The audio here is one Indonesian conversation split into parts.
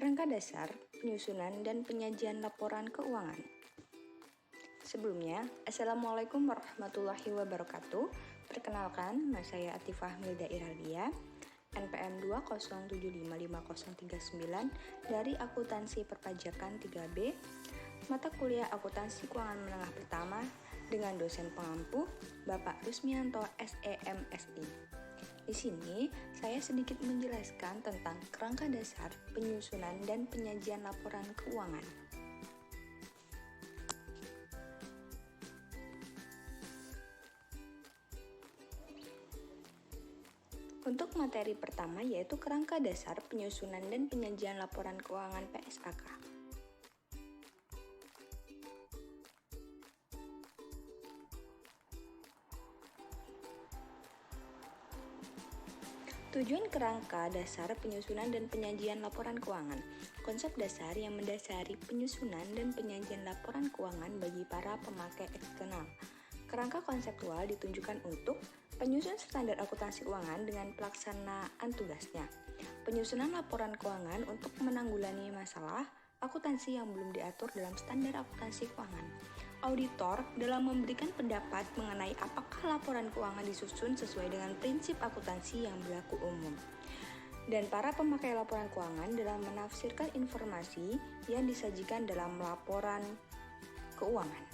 Kerangka dasar, penyusunan, dan penyajian laporan keuangan. Sebelumnya, Assalamualaikum warahmatullahi wabarakatuh. Perkenalkan, nama saya Atifah Milda Iralia, NPM 207555039 dari Akuntansi Perpajakan 3B, mata kuliah Akuntansi Keuangan Menengah Pertama dengan dosen pengampu Bapak Rusmianto SEMSI. Di sini, saya sedikit menjelaskan tentang kerangka dasar, penyusunan, dan penyajian laporan keuangan. Untuk materi pertama yaitu kerangka dasar, penyusunan, dan penyajian laporan keuangan PSAK. Tujuan kerangka dasar, penyusunan, dan penyajian laporan keuangan. Konsep dasar yang mendasari penyusunan dan penyajian laporan keuangan bagi para pemakai eksternal. Kerangka konseptual ditunjukkan untuk penyusunan standar akuntansi keuangan dengan pelaksanaan tugasnya. Penyusunan laporan keuangan untuk menanggulangi masalah akuntansi yang belum diatur dalam standar akuntansi keuangan. Auditor dalam memberikan pendapat mengenai apakah laporan keuangan disusun sesuai dengan prinsip akuntansi yang berlaku umum. Dan para pemakai laporan keuangan dalam menafsirkan informasi yang disajikan dalam laporan keuangan.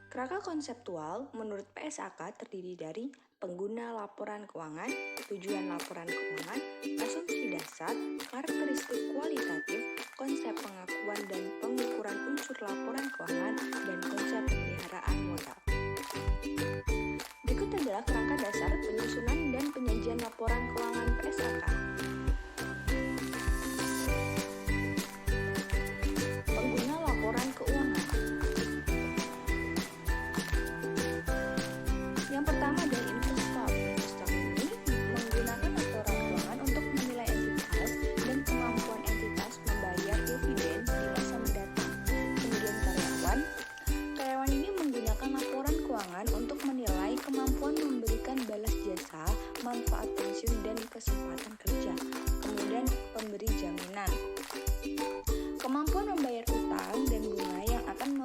Kerangka konseptual menurut PSAK terdiri dari pengguna laporan keuangan, tujuan laporan keuangan, asumsi dasar, karakteristik kualitatif, konsep pengakuan dan pengukuran unsur laporan keuangan, dan konsep pemeliharaan modal. Berikut adalah kerangka dasar, penyusunan, dan penyajian laporan keuangan PSAK. Pengguna laporan keuangan. Yang pertama adalah investor. Investor ini menggunakan laporan keuangan untuk menilai entitas dan kemampuan entitas membayar dividen di masa mendatang. Kemudian karyawan. Karyawan ini menggunakan laporan keuangan untuk menilai kemampuan memberikan balas jasa, manfaat pensiun, dan kesempatan kerja. Kemudian pemberi jaminan. Kemampuan membayar utang dan bunga yang akan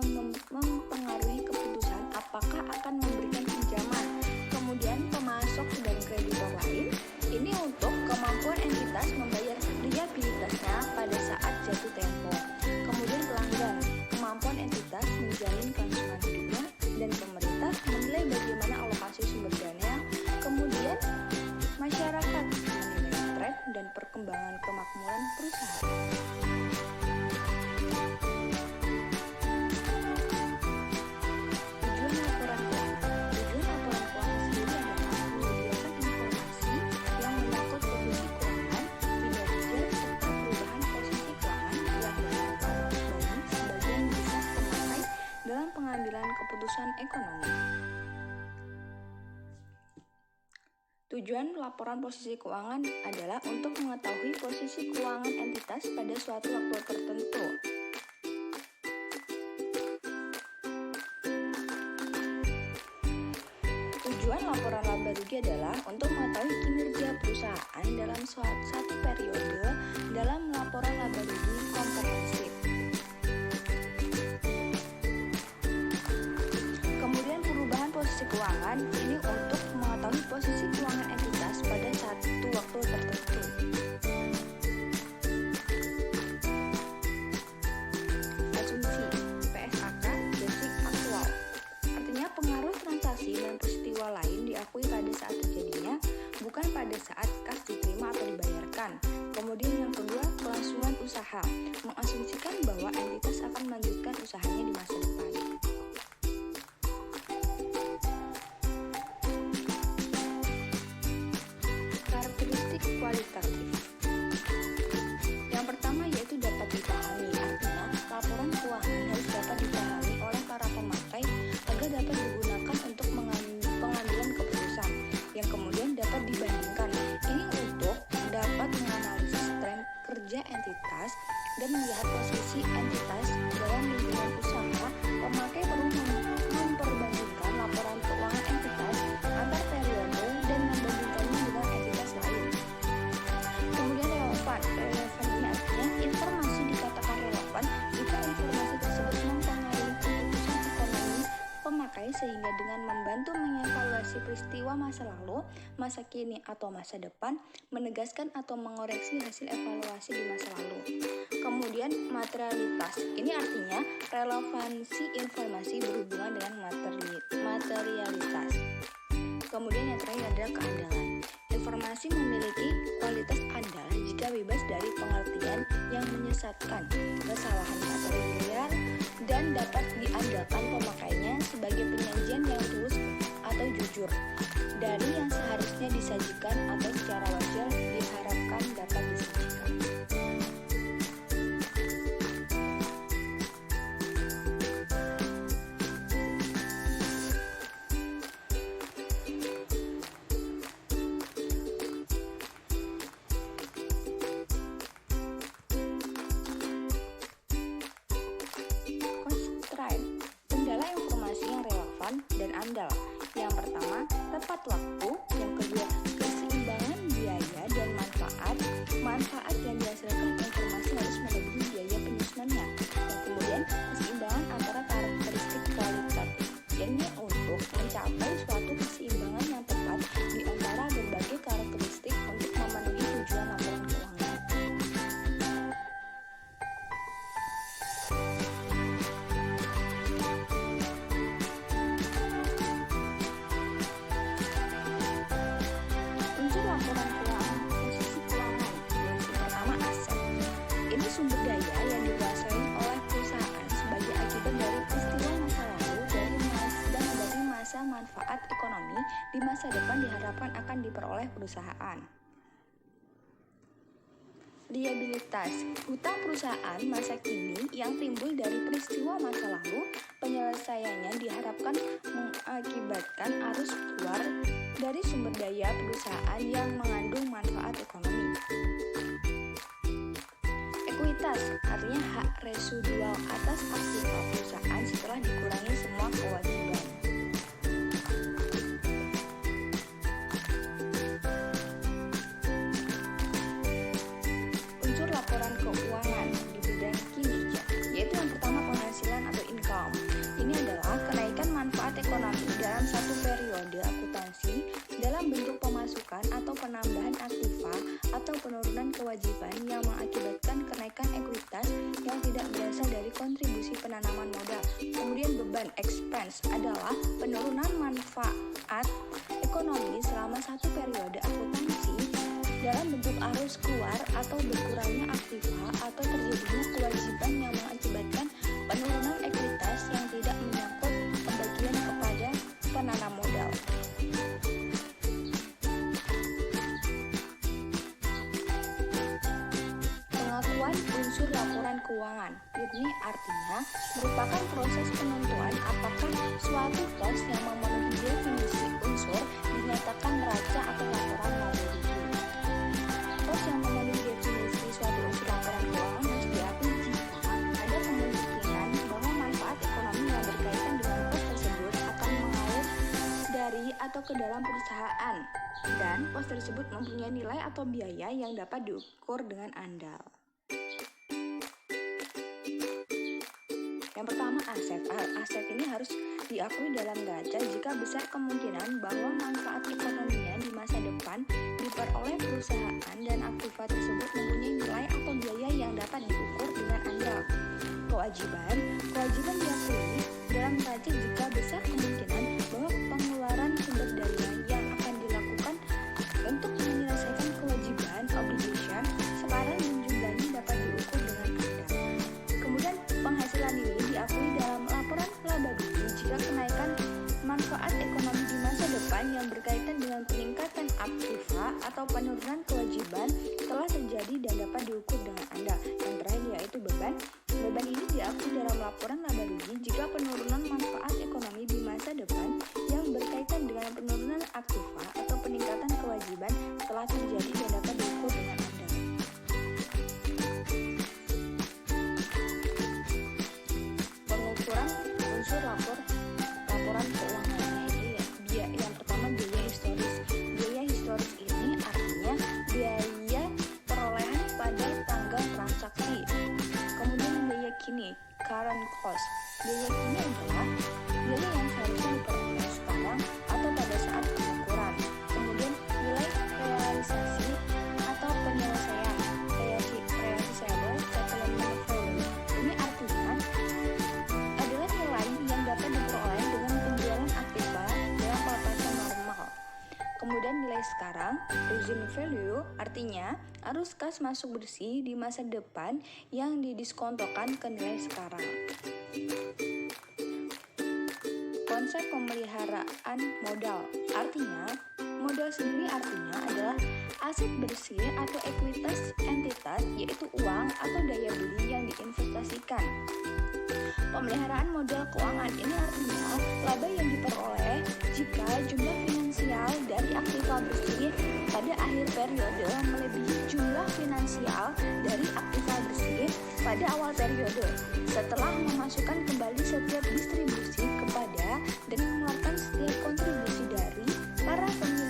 mempengaruhi keputusan apakah akan memberikan pinjaman. Kemudian pemasok dan kreditor lain, ini untuk kemampuan entitas membayar liabilitasnya pada saat jatuh tempo. Kemudian pelanggan, kemampuan entitas menjamin kelangsungan hidupnya, dan pemerintah menilai bagaimana alokasi sumber dana. Kemudian masyarakat menilai tren dan perkembangan kemakmuran perusahaan. Pengambilan keputusan ekonomi. Tujuan laporan posisi keuangan adalah untuk mengetahui posisi keuangan entitas pada suatu waktu tertentu. Tujuan laporan laba rugi adalah untuk mengetahui kinerja perusahaan dalam satu periode dalam laporan laba rugi komprehensif. Posisi keuangan ini untuk mengetahui posisi keuangan entitas pada satu waktu tertentu. Asumsi PSAK basic aktual, artinya pengaruh transaksi dan peristiwa lain diakui pada saat terjadinya, bukan pada saat kas diterima atau dibayarkan. Kemudian yang kedua, kelangsungan usaha, mengasumsikan bahwa entitas akan melanjutkan usahanya di masa depan. Kualitatif. Yang pertama yaitu dapat dipahami, artinya laporan keuangan harus dapat dipahami oleh para pemakai agar dapat digunakan untuk pengambilan keputusan. Yang kemudian dapat dibandingkan. Ini untuk dapat menganalisis tren kerja entitas dan melihat posisi entitas dalam lingkungan usaha. Pemakai perlu memperbandingkan laporan keuangan entitas antar periode dan membandingkannya dengan entitas sehingga dengan membantu mengevaluasi peristiwa masa lalu, masa kini, atau masa depan, menegaskan atau mengoreksi hasil evaluasi di masa lalu. Kemudian materialitas, ini artinya relevansi informasi berhubungan dengan materialitas. Kemudian yang terakhir adalah keandalan. Informasi memiliki kualitas andal jika bebas dari pengertian yang menyesatkan, kesalahan material, dan dapat diandalkan pemakainya sebagai penyajian yang tulus atau jujur dari yang seharusnya disajikan atau secara wajar diharapkan dapat disajikan. Kendala informasi yang relevan dan andal. Yang pertama, tepat waktu. Yang kedua, keseimbangan biaya dan manfaat. Manfaat yang dihasilkan informasi harus melebihi biaya penyusunannya. Dan kemudian, keseimbangan antara karakteristik kualitatif. Ini untuk mencapai suatu keseimbangan yang tepat di antara berbagai karakteristik untuk memenuhi tujuan laporan keuangan. Laporan keuangan posisi keuangan. Yang pertama, aset. Ini sumber daya yang dikuasai oleh perusahaan sebagai akibat dari peristiwa masa lalu dan dari masa manfaat ekonomi di masa depan diharapkan akan diperoleh perusahaan. Liabilitas, hutang perusahaan masa kini yang timbul dari peristiwa masa lalu, penyelesaiannya diharapkan mengakibatkan arus keluar dari sumber daya perusahaan yang mengandung manfaat ekonomi. Ekuitas, artinya hak residual atas aktiva perusahaan setelah dikurangi semua kewajiban. Unsur laporan keuangan di bidang kinerja, yaitu yang pertama penghasilan atau income. Ini adalah kenaikan manfaat ekonomi dalam satu periode akuntansi dalam bentuk pemasukan atau penambahan aktiva atau penurunan kewajiban yang mengakibatkan kenaikan ekuitas yang tidak berasal dari kontribusi penanaman modal. Kemudian beban expense adalah penurunan manfaat ekonomi selama satu periode akuntansi dalam bentuk arus keluar atau berkurangnya aktiva atau terjadinya kewajiban yang mengakibatkan penurunan ekuitas yang tidak menyangkut pembagian kepada penanam modal. Pengakuan unsur laporan keuangan. Ini artinya merupakan proses penentuan apakah suatu pos yang memenuhi definisi unsur dinyatakan neraca atau laporan laba rugi. Pos yang memenuhi definisi suatu unsur laporan keuangan harus diakui jika ada kemungkinan bahwa manfaat ekonomi yang berkaitan dengan pos tersebut akan mengalir dari atau ke dalam perusahaan dan pos tersebut mempunyai nilai atau biaya yang dapat diukur dengan andal. Yang pertama, aset. Aset ini harus diakui dalam neraca jika besar kemungkinan bahwa manfaat ekonominya di masa depan diperoleh perusahaan dan aktiva tersebut mempunyai nilai atau biaya yang dapat diukur dengan andal. Kewajiban diakui dalam neraca jika besar kemungkinan bahwa pengeluaran sumber daya yang akan dilakukan untuk menyelesaikan kewajiban obligation sekarang dan jumlahnya dapat diukur dengan andal. Kemudian penghasilan ini diakui dalam laporan laba rugi jika kenaikan manfaat ekonomi di masa depan yang berkaitan dengan peningkatan aktiva atau penurunan kewajiban telah terjadi dan dapat diukur dengan andal. Yang terakhir yaitu beban. Beban ini diakui dalam laporan laba rugi jika penurunan manfaat ekonomi di masa depan yang berkaitan dengan penurunan aktiva atau peningkatan kewajiban telah terjadi dan dapat diukur dengan andal. Pengukuran unsur laporan keuangan. Yang pertama, biaya historis. Biaya historis ini artinya biaya perolehan pada tanggal transaksi. Kemudian biaya kini, current cost. Biaya kini adalah biaya yang seharusnya diperoleh Kemudian nilai sekarang, present value, artinya arus kas masuk bersih di masa depan yang didiskontokan ke nilai sekarang. Konsep pemeliharaan modal, artinya modal sendiri artinya adalah aset bersih atau ekuitas entitas, yaitu uang atau daya beli yang diinvestasikan. Pemeliharaan modal keuangan ini artinya laba yang diperoleh jika jumlah finansial dari aktiva bersih pada akhir periode melebihi jumlah finansial dari aktiva bersih pada awal periode setelah memasukkan kembali setiap distribusi kepada dan mengeluarkan setiap kontribusi dari para pemilik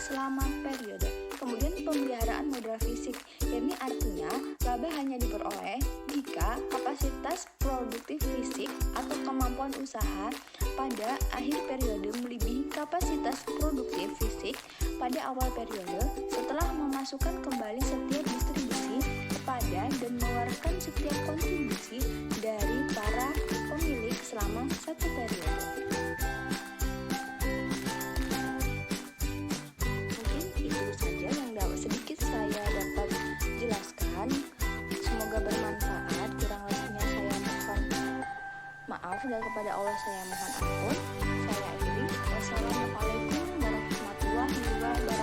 selama periode. Kemudian pemeliharaan modal fisik, ini artinya laba hanya diperoleh jika kapasitas produktif fisik atau kemampuan usaha pada akhir periode melebihi kapasitas produktif fisik pada awal periode setelah memasukkan kembali setiap distribusi kepada dan mengeluarkan setiap kontribusi dari para pemilik selama satu periode. Sedikit saya dapat jelaskan, semoga bermanfaat. Kurang lebihnya saya mohon maaf dan kepada Allah saya mohon ampun. Saya akhiri. Wassalamualaikum warahmatullahi wabarakatuh.